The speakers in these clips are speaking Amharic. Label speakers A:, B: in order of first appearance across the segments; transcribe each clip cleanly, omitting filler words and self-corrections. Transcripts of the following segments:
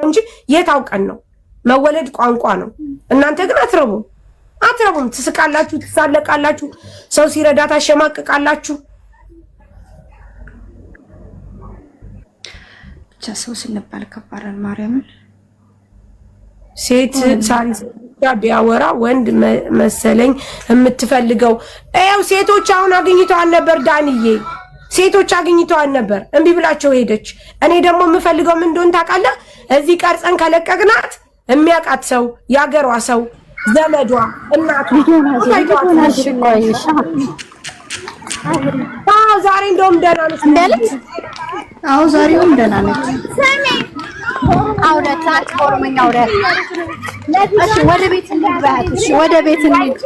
A: እንጂ የታውቀን ነው መወለድ ቋንቋ ነው። እናንተ ግን አትረቡም። ትስቃላችሁ፣ ትሳለቃላችሁ፣ ሰው ሲረዳ ታሸማቅቃላችሁ።
B: ብቻ ሰው ሲነባል ከባረን ማርያምን
A: ሴት ሳሪ ቢያወራ ወንድ መሰለኝ የምትፈልገው። ያው ሴቶች አሁን አግኝተዋል ነበር ዳንዬ፣ ሴቶች አግኝተዋል ነበር፣ እምቢ ብላቸው ሄደች። እኔ ደግሞ የምፈልገው ምን እንደሆነ ታውቃለህ? እዚህ ቀርጸን ከለቀቅናት የሚያውቃት ሰው ያገሯ ሰው ዘመዷ እናቷ ዛሬ እንደውም ደህና ነች እንዳለች።
B: አዎ ዛሬውም ደህና ነች።
C: አውረት ኦሮሞኛ አውረት። እሺ ወደ ቤት እንግባ። እሺ ወደ ቤት እንሂድ።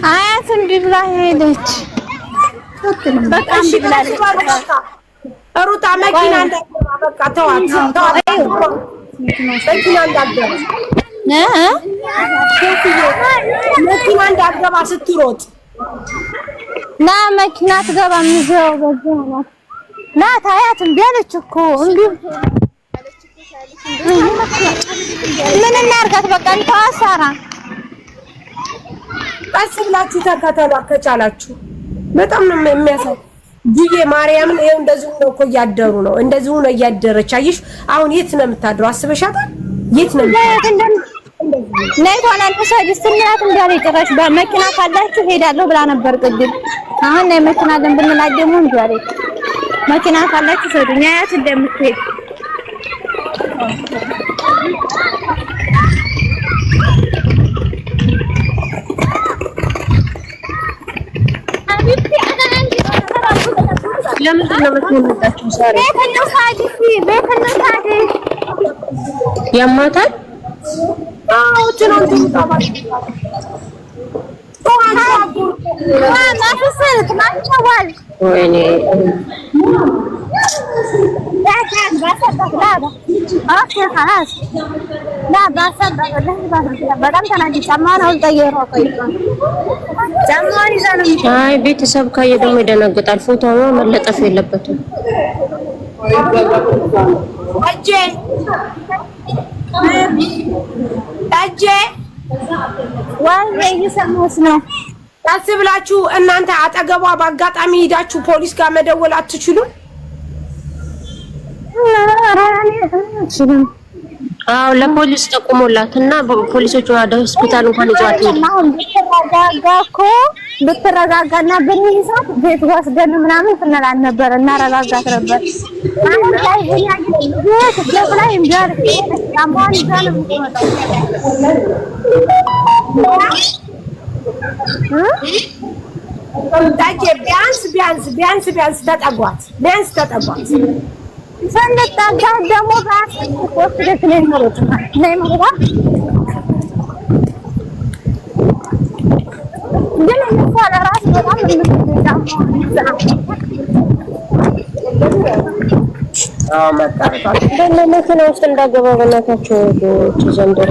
C: አያት እንዲህ ብላ ሄደች። በቃ እሺ ብላለች።
A: ሩጣ መኪና እንዳትገባ በቃ ተዋት። መኪና እንዳትገባ መኪና እንዳትገባ ስትሮጥ
C: ና መኪና ትገባ ምዘው በዚህ ነው ና ታያት እምቢ አለች እኮ እምቢ ምን እናርጋት በቃ እንተዋሳራ
A: ቀስ ብላችሁ ተከተሏት ከቻላችሁ። በጣም ነው የሚያሳይ ዲዬ ማርያምን ይሄው እንደዚህ ነው እኮ እያደሩ ነው። እንደዚህ ነው እያደረች አየሽ። አሁን የት ነው የምታድረው? አስበሻታል? የት ነው
C: ነይ ሆናን ተሰድስትናት እንዳለ ጭራሽ በመኪና ካላችሁ ሄዳለሁ ብላ ነበር ቅድም። አሁን ነይ መኪና ደም ብንላት ደግሞ እንዳለ መኪና ካላችሁ ሰዱኝ አያት እንደምትሄድ
A: ለምንድን ነው የምትመጣችሁ? ዛሬ ያማታል። አዎ ትናንት ይጣባል። ወይኔ አይ ቤተሰብ ካየ ደግሞ ይደነግጣል። ፎቶዋ መለጠፍ የለበትም። እጄ
C: ወይ ይሰማስ ነው።
A: ታስ ብላችሁ እናንተ አጠገቧ በአጋጣሚ ሄዳችሁ ፖሊስ ጋር መደወል አትችሉም? አዎ ለፖሊስ ጠቁሞላትና ፖሊሶቹ ወደ ሆስፒታል እንኳን ይዟት
C: ሄዱ። ብትረጋጋና ብንይዛት ቤት ወስደን ምናምን እንላለን ነበር እናረጋጋት ነበር። አሁን ላይ ቤት ላይ እንጃር አማን ይዛል
A: ታዲያ ቢያንስ ተጠጓት።
C: ሰንደታጋ ደግሞ ባስ ወስደት ነው የሚሮጥ ነው ማለት ግን እንኳን ራስ በጣም
A: መኪና ውስጥ እንዳገባ በእናታቸው ዘንድሮ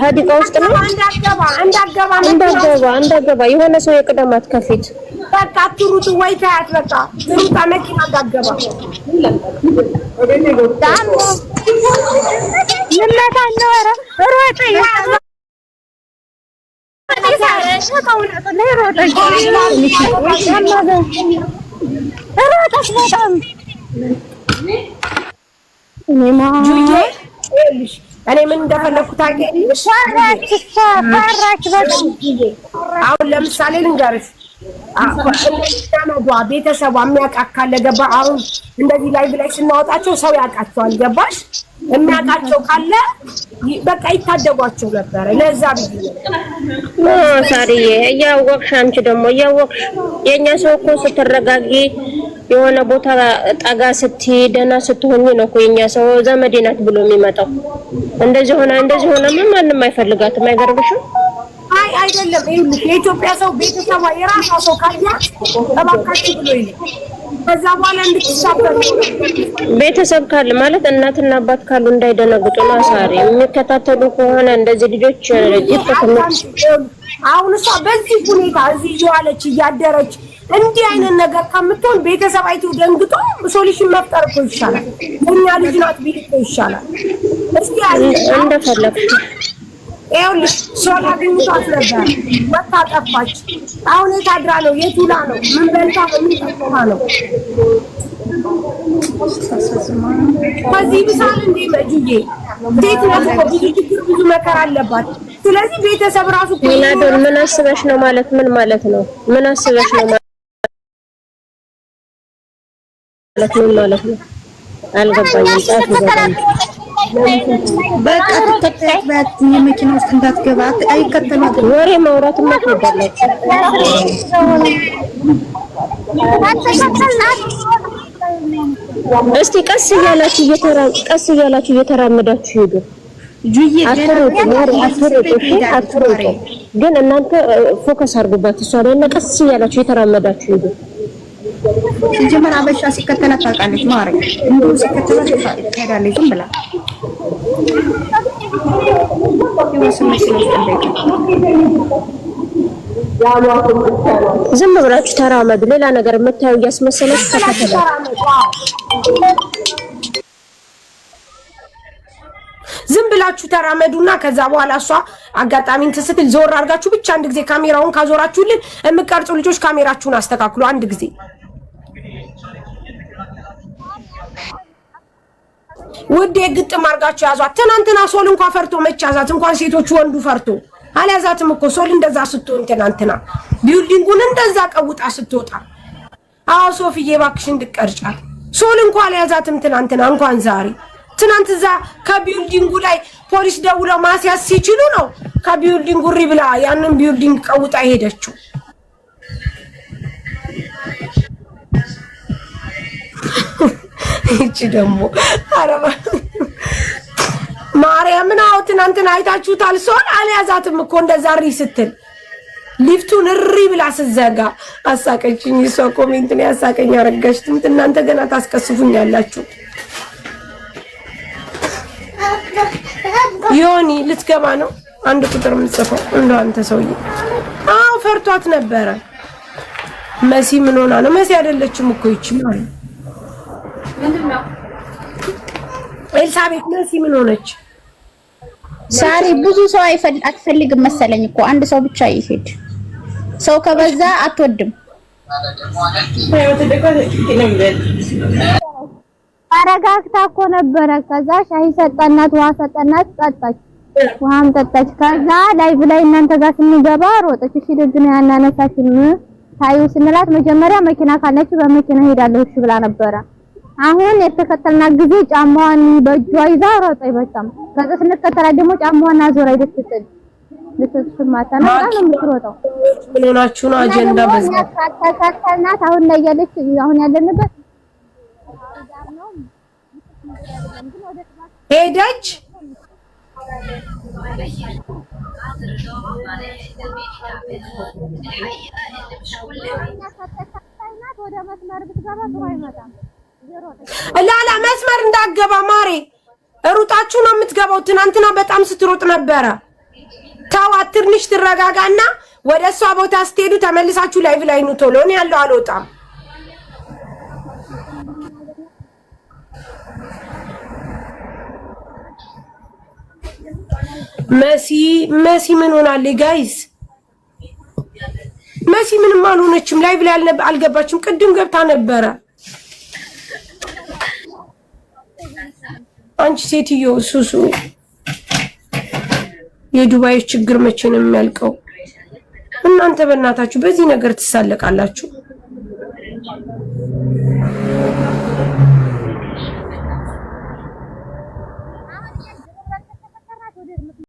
A: ሀዲቃ ውስጥ ነው እንዳገባ የሆነ ሰው የቅደማት ከፊት በቃ ትሩጡ ወይ ታያት በቃ ትሩጣ መኪና እንዳገባ እኔ ምን እንደፈለኩ ታውቂያለሽ? አሁን ለምሳሌ ልንገርሽ ቤተሰቧ የሚያውቃት ካለ ገባ። አሁን እንደዚህ ላይቭ ላይ ስናወጣቸው ሰው ያውቃቸዋል። ገባሽ? የሚያውቃቸው ካለ በቃ ይታደጓቸው ነበረ። ለዛ ብዬ ሳሪዬ እያወቅሽ አንቺ ደግሞ እያወቅሽ የኛ ሰው እኮ ስትረጋጊ የሆነ ቦታ ጠጋ ስትይ ደህና ስትሆኚ ነው እኮ የኛ ሰው ዘመዴ ናት ብሎ የሚመጣው። እንደዚህ ሆነ ማንም አይፈልጋትም። አይገርምሽም? አይ አይደለም። ይኸውልሽ የኢትዮጵያ ሰው ቤተሰቧ የራሷ ሰው ካያ እባካችሁ ብሎ ይል ከዛ በኋላ እንድትሳፈር
D: ቤተሰብ ካለ ማለት እናትና አባት ካሉ እንዳይደነግጡ ነው። ሳሪ የሚከታተሉ ከሆነ እንደዚህ ልጆች
A: አሁን እሷ በዚህ ሁኔታ እዚህ እየዋለች እያደረች እንዲህ አይነት ነገር ከምትሆን ቤተሰብ አይቶ ደንግጦ ሶሉሽን መፍጠር እኮ ይሻላል። እኛ ልጅ ናት ቢል እኮ ይሻላል። እስኪ
D: እንደፈለግሽ
A: ይኸውልሽ ሶላ ግኝቷት ነበር ወጣ ጠፋች። አሁን የታድራ ነው የቱላ ነው ምን በልታ ምን ጠጥታ ነው? ከዚህ ብሳል እንዴ መጁዬ ሴት ናት እኮ ብዙ ችግር ብዙ መከራ አለባት። ስለዚህ ቤተሰብ ራሱ
D: ምን አስበሽ ነው ማለት ምን ማለት ነው? ምን አስበሽ ነው ማለት ነው? አልገባኝም።
B: በቃ ተከታተላት የመኪና ውስጥ እንዳትገባ አይከተላትም።
D: ወሬ ማውራትም አትወዳላችሁ። እስቲ ቀስ እያላችሁ እየተራመዳችሁ ሂዱ።
B: ጁዬ
D: አትሮጡ። ግን እናንተ ፎከስ አድርጉባት እሷ ላይ እና ቀስ እያላችሁ እየተራመዳችሁ ሂዱ።
B: ሲጀመር አበሻ ሲከተላት ታውቃለች ማለት ነው። ሲከተላት ትሄዳለች ዝም ብላ
D: ዝም ብላችሁ ተራመዱ። ሌላ ነገር የምታዩ እያስመሰለች ተከተለ።
A: ዝም ብላችሁ ተራመዱና ከዛ በኋላ እሷ አጋጣሚ እንትን ስትል ዞር አድርጋችሁ ብቻ አንድ ጊዜ ካሜራውን ካዞራችሁልን የምትቀርጹ ልጆች ካሜራችሁን አስተካክሉ አንድ ጊዜ። ውዴ ግጥም አድርጋችሁ ያዟት። ትናንትና ሶል እንኳን ፈርቶ መቻዛት እንኳን ሴቶቹ ወንዱ ፈርቶ አልያዛትም እኮ ሶል እንደዛ ስትሆን ትናንትና ቢልዲንጉን እንደዛ ቀውጣ ስትወጣ። አዎ ሶፊዬ እባክሽ እንድትቀርጫት ሶል እንኳን አልያዛትም ትናንትና እንኳን ዛሬ። ትናንት እዛ ከቢልዲንጉ ላይ ፖሊስ ደውለው ማስያዝ ሲችሉ ነው ከቢልዲንጉ ሪ ብላ ያንን ቢልዲንግ ቀውጣ ሄደችው። እቺ ደግሞ አረባ ማርያምን አዎ ትናንትና አይታችሁታል። ሶል አልያዛትም እኮ እንደዛ ሪ ስትል ሊፍቱን ሪ ብላ ስትዘጋ አሳቀችኝ። እሷ ኮሜንት ነው ያሳቀኝ። አረጋሽትም እናንተ ገና ታስቀስፉኛላችሁ። ዮኒ ልትገባ ነው አንድ ቁጥር የምትጽፈው እንደው አንተ ሰውዬ። አዎ ፈርቷት ነበረ። መሲ ምን ሆና ነው? መሲ አይደለችም እኮ ይቺ ማለት ምንድነው? ኤልሳቤት መሲ ምን ሆነች?
C: ሳሪ ብዙ ሰው አትፈልግም መሰለኝ እኮ አንድ ሰው ብቻ ይሄድ። ሰው ከበዛ አትወድም። አረጋግታ እኮ ነበረ። ከዛ ሻይ ሰጠናት፣ ውሃ ሰጠናት፣ ጠጣች፣ ውሃም ጠጣች። ከዛ ላይቭ ላይ እናንተ ጋር ስንገባ ሮጠች። እሺ ደግ ነው ያናነሳሽም ታዩ ስንላት መጀመሪያ መኪና ካለች በመኪና ሄዳለሁ እሺ ብላ ነበረ። አሁን የተከተልናት ጊዜ ጫማዋን በእጇ ይዛ ሮጠች በጣም። ከዛ ስንከተላት ደግሞ ጫማዋን አዞራ ይደስጥል ልትስማታና ነው የምትሮጠው።
A: ምን ሆናችሁ ነው? አጀንዳ በዛ
C: ተከተልናት። አሁን ላይ ያለች አሁን ያለንበት
A: ሄደች። ላላ መስመር እንዳገባ ማሬ ሩጣችሁ ነው የምትገባው። ትናንትና በጣም ስትሮጥ ነበረ። ተዋት ትንሽ ትረጋጋና ወደ እሷ ቦታ ስትሄዱ ተመልሳችሁ ላይቭ ላይ ነው። ቶሎ ነው ያለው አልወጣም። መሲ ምን ሆናለች ጋይስ? መሲ ምንም አልሆነችም። ላይቭ ላይ አልገባችም። ቅድም ገብታ ነበረ። አንቺ ሴትዮ ሱሱ የዱባይ ችግር መቼ ነው የሚያልቀው? እናንተ በእናታችሁ በዚህ ነገር ትሳለቃላችሁ።